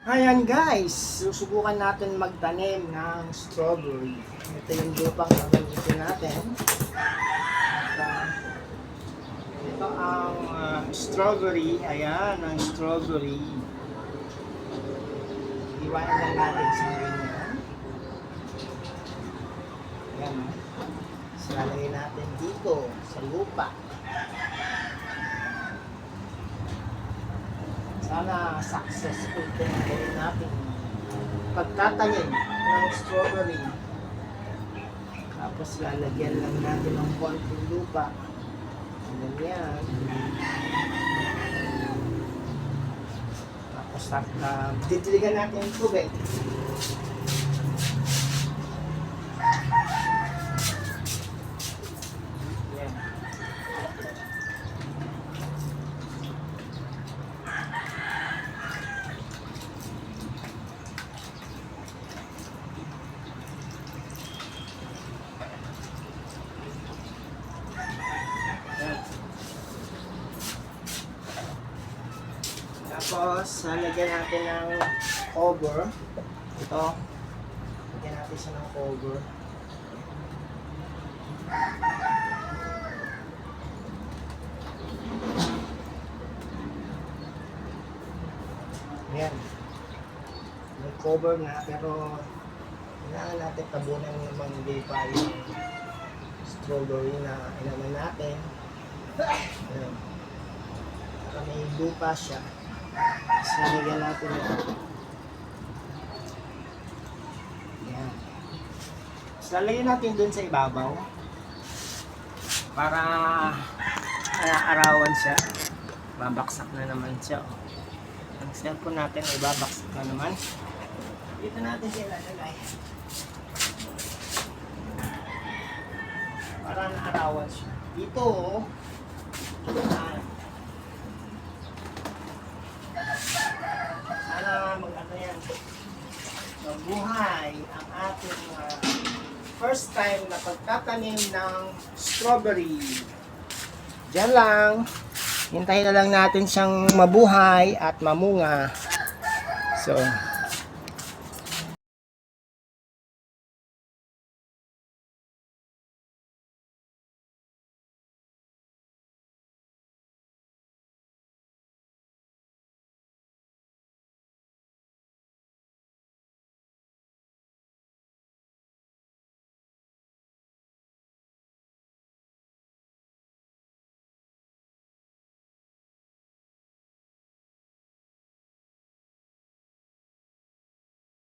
Ayan guys, susubukan natin magtanim ng strawberry. Ito yung lupang gagamitin natin. Ito ang strawberry. Ayan, ang strawberry. Iwanan lang natin sa ganyan. Ayan. Salalagay natin dito sa lupa. Sana successful din ang gawin natin pagtatanim ng strawberry. Tapos lalagyan lang natin ng konting lupa. Ganyan. Tapos didiligan natin yung tubig. Yan. Tapos, lagyan natin ng cover. Ito. Lagyan natin siya ng cover. Ayan. May cover na, pero kailangan natin tabunan naman lupa yung strawberry na inaman natin. Ayan. Para may lupa siya. Tapos nalagyan natin ito. Ayan. Tapos lalagyan natin dun sa ibabaw. Para arawan siya. Babaksak na naman siya. Ang cellphone natin ay babaksak na naman. Dito natin siya lalagay. Para naarawan siya. Dito, sana mag-ano yan, mabuhay ang ating first time na pagtatanim ng strawberry. Diyan lang. Hintayin na lang natin siyang mabuhay at mamunga. So,